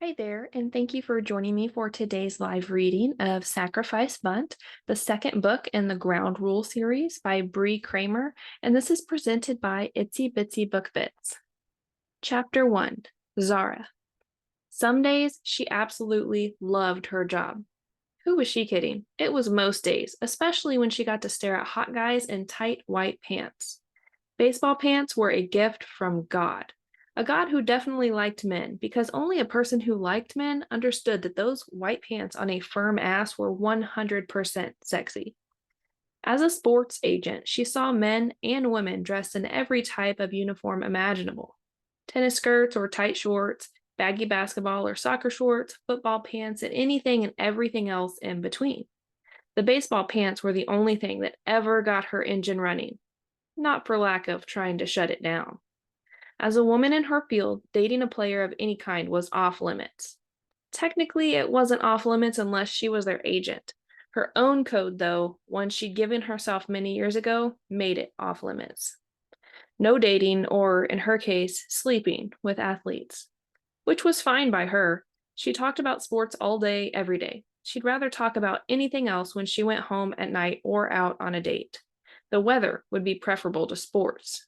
Hi there, and thank you for joining me for today's live reading of Sacrifice Bunt, the second book in the Ground Rule series by Bree Kraemer, and this is presented by Itsy Bitsy Book Bits. Chapter 1, Zara. Some days she absolutely loved her job. Who was she kidding? It was most days, especially when she got to stare at hot guys in tight white pants. Baseball pants were a gift from God. A God who definitely liked men, because only a person who liked men understood that those white pants on a firm ass were 100% sexy. As a sports agent, she saw men and women dressed in every type of uniform imaginable: tennis skirts or tight shorts, baggy basketball or soccer shorts, football pants, and anything and everything else in between. The baseball pants were the only thing that ever got her engine running, not for lack of trying to shut it down. As a woman in her field, dating a player of any kind was off limits. Technically, it wasn't off limits unless she was their agent. Her own code, though, one she'd given herself many years ago, made it off limits. No dating, or in her case, sleeping with athletes. Which was fine by her. She talked about sports all day, every day. She'd rather talk about anything else when she went home at night or out on a date. The weather would be preferable to sports.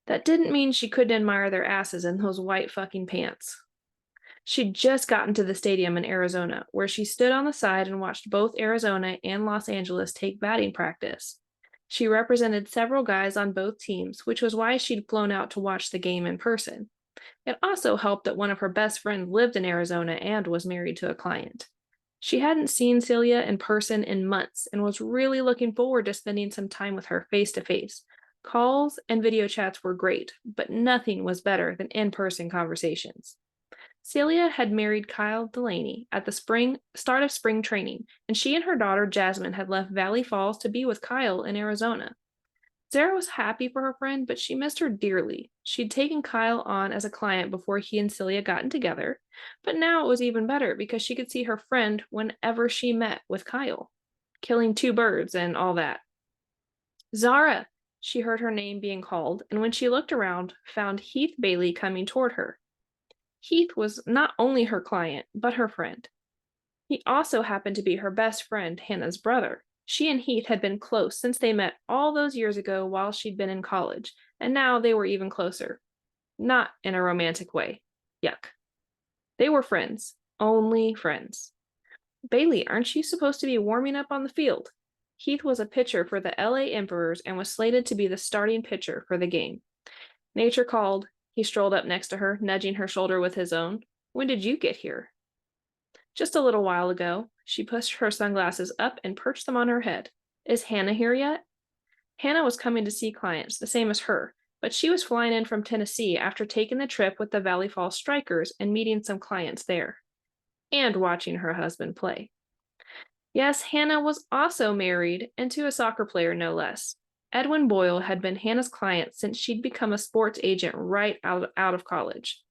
That didn't mean she couldn't admire their asses in those white fucking pants. She'd just gotten to the stadium in Arizona, where she stood on the side and watched both Arizona and Los Angeles take batting practice. She represented several guys on both teams, which was why she'd flown out to watch the game in person. It also helped that one of her best friends lived in Arizona and was married to a client. She hadn't seen Celia in person in months and was really looking forward to spending some time with her face to face. Calls and video chats were great, but nothing was better than in-person conversations. Celia had married Kyle Delaney at the start of spring training, and she and her daughter Jasmine had left Valley Falls to be with Kyle in Arizona. Zara was happy for her friend, but she missed her dearly. She'd taken Kyle on as a client before he and Celia gotten together, but now it was even better because she could see her friend whenever she met with Kyle. Killing two birds and all that. Zara! She heard her name being called, and when she looked around, found Heath Bailey coming toward her. Heath was not only her client, but her friend. He also happened to be her best friend, Hannah's brother. She and Heath had been close since they met all those years ago while she'd been in college, and now they were even closer. Not in a romantic way. Yuck. They were friends. Only friends. Bailey, aren't you supposed to be warming up on the field? Heath was a pitcher for the LA Emperors and was slated to be the starting pitcher for the game. Nature called. He strolled up next to her, nudging her shoulder with his own. When did you get here? Just a little while ago. She pushed her sunglasses up and perched them on her head. Is Hannah here yet? Hannah was coming to see clients, the same as her, but she was flying in from Tennessee after taking the trip with the Valley Falls Strikers and meeting some clients there, and watching her husband play. Yes, Hannah was also married, and to a soccer player no less. Edwin Boyle had been Hannah's client since she'd become a sports agent right out of college.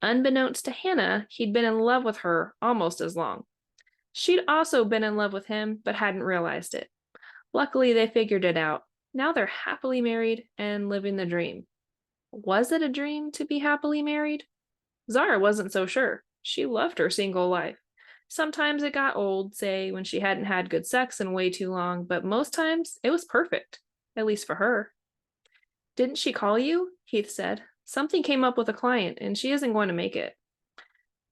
Unbeknownst to Hannah, he'd been in love with her almost as long. She'd also been in love with him, but hadn't realized it. Luckily, they figured it out. Now they're happily married and living the dream. Was it a dream to be happily married? Zara wasn't so sure. She loved her single life. Sometimes it got old, say when she hadn't had good sex in way too long, but most times it was perfect, at least for her. Didn't she call you? Heath said. Something came up with a client, and she isn't going to make it.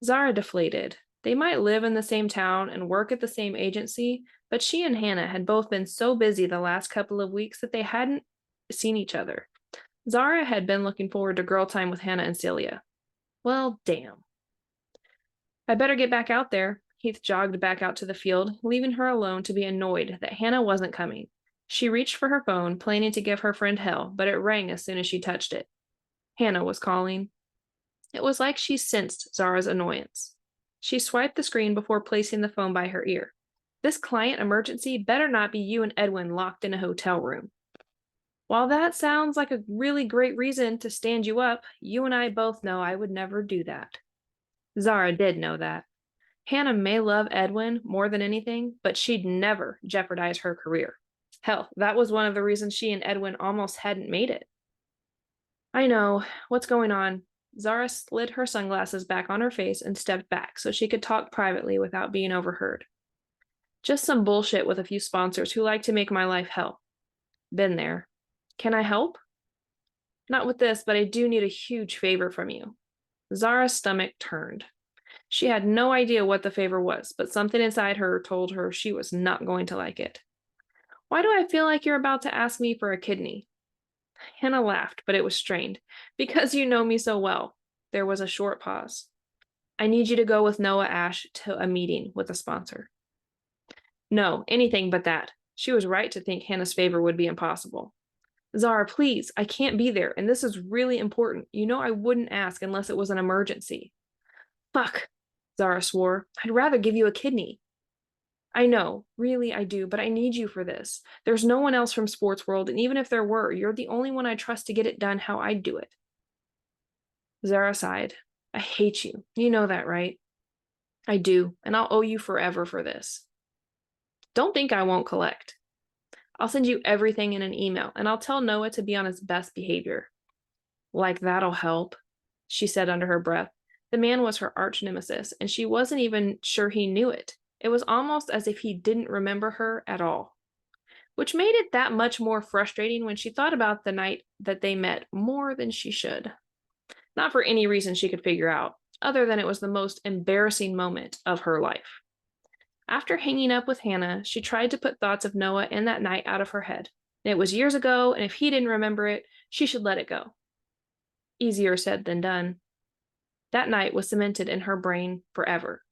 Zara deflated. They might live in the same town and work at the same agency, but she and Hannah had both been so busy the last couple of weeks that they hadn't seen each other. Zara had been looking forward to girl time with Hannah and Celia. Well, damn. I better get back out there. Heath jogged back out to the field, leaving her alone to be annoyed that Hannah wasn't coming. She reached for her phone, planning to give her friend hell, but it rang as soon as she touched it. Hannah was calling. It was like she sensed Zara's annoyance. She swiped the screen before placing the phone by her ear. This client emergency better not be you and Edwin locked in a hotel room. While that sounds like a really great reason to stand you up, you and I both know I would never do that. Zara did know that. Hannah may love Edwin more than anything, but she'd never jeopardize her career. Hell, that was one of the reasons she and Edwin almost hadn't made it. I know. What's going on? Zara slid her sunglasses back on her face and stepped back so she could talk privately without being overheard. Just some bullshit with a few sponsors who like to make my life hell. Been there. Can I help? Not with this, but I do need a huge favor from you. Zara's stomach turned. She had no idea what the favor was, but something inside her told her she was not going to like it. Why do I feel like you're about to ask me for a kidney? Hannah laughed, but it was strained. Because you know me so well. There was a short pause. I need you to go with Noah Ashe to a meeting with a sponsor. No, anything but that. She was right to think Hannah's favor would be impossible. Zara, please, I can't be there, and this is really important. You know I wouldn't ask unless it was an emergency. Fuck, Zara swore. I'd rather give you a kidney. I know, really I do, but I need you for this. There's no one else from Sports World, and even if there were, you're the only one I trust to get it done how I'd do it. Zara sighed. I hate you. You know that, right? I do, and I'll owe you forever for this. Don't think I won't collect. I'll send you everything in an email, and I'll tell Noah to be on his best behavior. Like that'll help, she said under her breath. The man was her arch nemesis, and she wasn't even sure he knew it. It was almost as if he didn't remember her at all, which made it that much more frustrating when she thought about the night that they met more than she should. Not for any reason she could figure out, other than it was the most embarrassing moment of her life. After hanging up with Hannah, she tried to put thoughts of Noah and that night out of her head. It was years ago, and if he didn't remember it, she should let it go. Easier said than done. That night was cemented in her brain forever.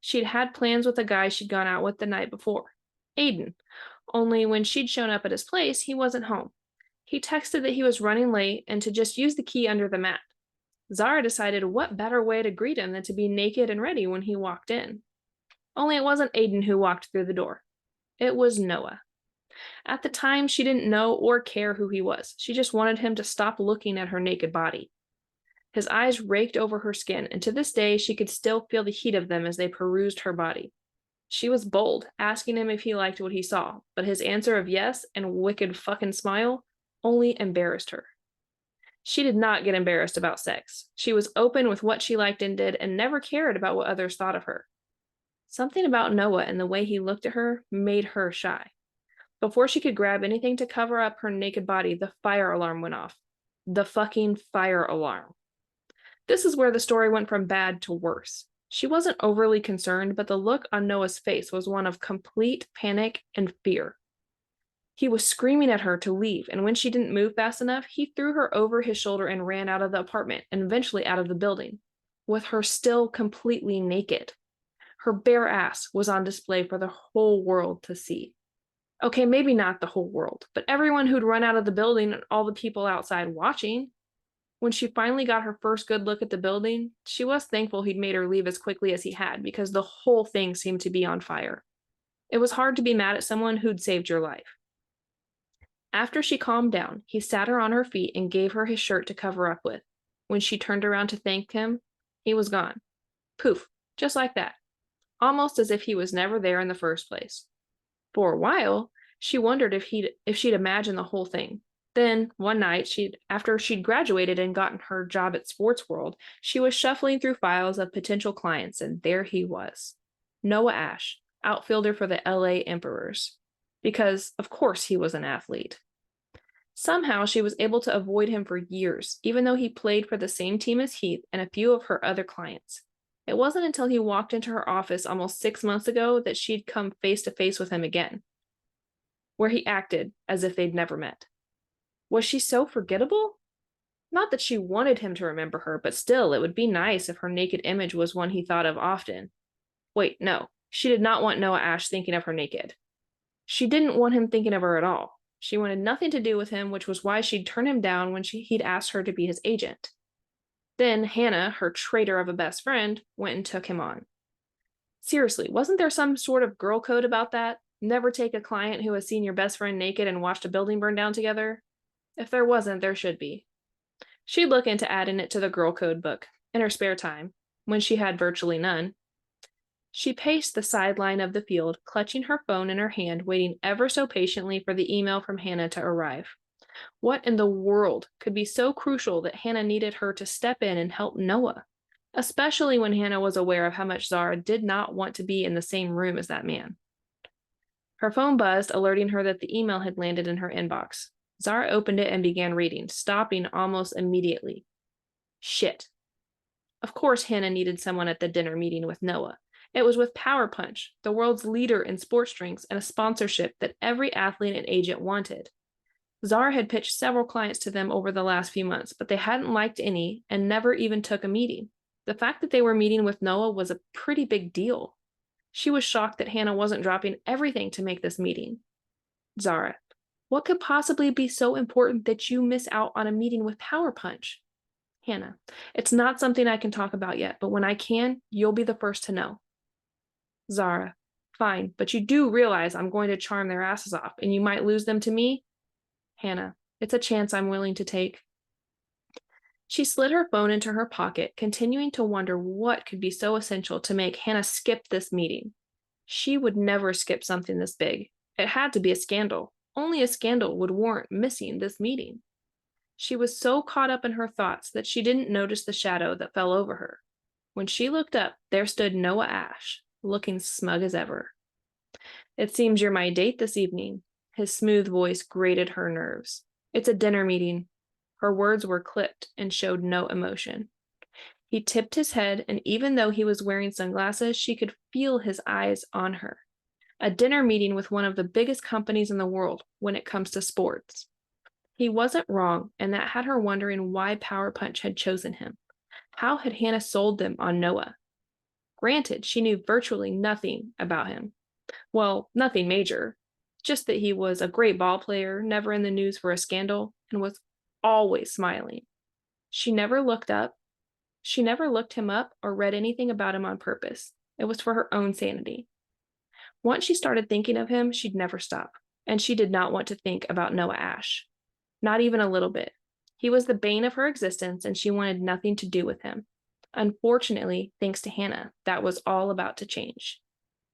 She'd had plans with a guy she'd gone out with the night before, Aiden, only when she'd shown up at his place, he wasn't home. He texted that he was running late and to just use the key under the mat. Zara decided what better way to greet him than to be naked and ready when he walked in. Only it wasn't Aiden who walked through the door. It was Noah. At the time, she didn't know or care who he was. She just wanted him to stop looking at her naked body. His eyes raked over her skin, and to this day, she could still feel the heat of them as they perused her body. She was bold, asking him if he liked what he saw, but his answer of yes and wicked fucking smile only embarrassed her. She did not get embarrassed about sex. She was open with what she liked and did and never cared about what others thought of her. Something about Noah and the way he looked at her made her shy. Before she could grab anything to cover up her naked body, the fire alarm went off. The fucking fire alarm. This is where the story went from bad to worse. She wasn't overly concerned, but the look on Noah's face was one of complete panic and fear. He was screaming at her to leave, and when she didn't move fast enough, he threw her over his shoulder and ran out of the apartment, and eventually out of the building, with her still completely naked. Her bare ass was on display for the whole world to see. Okay, maybe not the whole world, but everyone who'd run out of the building and all the people outside watching. When she finally got her first good look at the building, she was thankful he'd made her leave as quickly as he had because the whole thing seemed to be on fire. It was hard to be mad at someone who'd saved your life. After she calmed down, he sat her on her feet and gave her his shirt to cover up with. When she turned around to thank him, he was gone. Poof, just like that. Almost as if he was never there in the first place. For a while, she wondered if she'd imagined the whole thing. Then, one night, after she'd graduated and gotten her job at Sports World, she was shuffling through files of potential clients, and there he was. Noah Ashe, outfielder for the LA Emperors. Because, of course, he was an athlete. Somehow, she was able to avoid him for years, even though he played for the same team as Heath and a few of her other clients. It wasn't until he walked into her office almost 6 months ago that she'd come face to face with him again, where he acted as if they'd never met. Was she so forgettable? Not that she wanted him to remember her, but still, it would be nice if her naked image was one he thought of often. Wait, no, she did not want Noah Ashe thinking of her naked. She didn't want him thinking of her at all. She wanted nothing to do with him, which was why she'd turn him down when he'd asked her to be his agent. Then Hannah, her traitor of a best friend, went and took him on. Seriously, wasn't there some sort of girl code about that? Never take a client who has seen your best friend naked and watched a building burn down together? If there wasn't, there should be. She'd look into adding it to the girl code book in her spare time, when she had virtually none. She paced the sideline of the field, clutching her phone in her hand, waiting ever so patiently for the email from Hannah to arrive. What in the world could be so crucial that Hannah needed her to step in and help Noah? Especially when Hannah was aware of how much Zara did not want to be in the same room as that man. Her phone buzzed, alerting her that the email had landed in her inbox. Zara opened it and began reading, stopping almost immediately. Shit. Of course, Hannah needed someone at the dinner meeting with Noah. It was with Power Punch, the world's leader in sports drinks and a sponsorship that every athlete and agent wanted. Zara had pitched several clients to them over the last few months, but they hadn't liked any and never even took a meeting. The fact that they were meeting with Noah was a pretty big deal. She was shocked that Hannah wasn't dropping everything to make this meeting. Zara, what could possibly be so important that you miss out on a meeting with Power Punch? Hannah, it's not something I can talk about yet, but when I can, you'll be the first to know. Zara, fine, but you do realize I'm going to charm their asses off, and you might lose them to me? Hannah, it's a chance I'm willing to take. She slid her phone into her pocket, continuing to wonder what could be so essential to make Hannah skip this meeting. She would never skip something this big. It had to be a scandal. Only a scandal would warrant missing this meeting. She was so caught up in her thoughts that she didn't notice the shadow that fell over her. When she looked up, there stood Noah Ashe, looking smug as ever. It seems you're my date this evening. His smooth voice grated her nerves. It's a dinner meeting. Her words were clipped and showed no emotion. He tipped his head, and even though he was wearing sunglasses, she could feel his eyes on her. A dinner meeting with one of the biggest companies in the world when it comes to sports. He wasn't wrong, and that had her wondering why Power Punch had chosen him. How had Hannah sold them on Noah? Granted, she knew virtually nothing about him. Well, nothing major. Just that he was a great ball player, never in the news for a scandal, and was always smiling. She never looked him up or read anything about him on purpose. It was for her own sanity. Once she started thinking of him, she'd never stop. And she did not want to think about Noah Ashe. Not even a little bit. He was the bane of her existence, and she wanted nothing to do with him. Unfortunately, thanks to Hannah, that was all about to change.